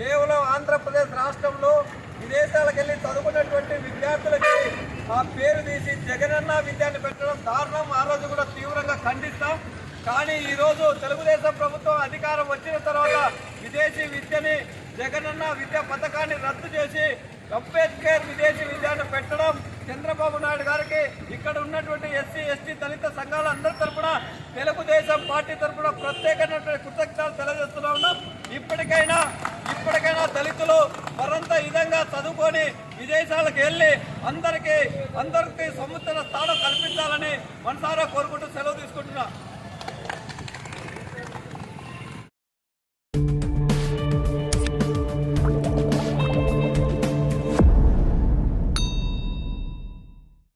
కేవలం ఆంధ్రప్రదేశ్ రాష్ట్రంలో విదేశాలకు వెళ్ళి చదువుకున్నటువంటి విద్యార్థులకి ఆ పేరు తీసి జగనన్న విద్యాన్ని పెట్టడం దారుణం. ఆ రోజు కూడా తీవ్రంగా ఖండిస్తాం. కానీ ఈరోజు తెలుగుదేశం ప్రభుత్వం అధికారం వచ్చిన తర్వాత విదేశీ విద్యని జగనన్న విద్యా పథకాన్ని రద్దు చేసి అంబేద్కర్ విదేశీ విద్యను పెట్టడం చంద్రబాబు నాయుడు గారికి ఇక్కడ ఉన్నటువంటి ఎస్సీ ఎస్టీ దళిత సంఘాలందరి తరఫున తెలుగుదేశం పార్టీ తరఫున ప్రత్యేకమైనటువంటి కృతజ్ఞతలు తెలియజేస్తున్నా ఉన్నాం. ఇప్పటికైనా దళితులు మరంత విధంగా చదువుకొని విదేశాలకు వెళ్ళి అందరికీ సముచిత స్థానం కల్పించాలని మనసారా కోరుకుంటూ సెలవు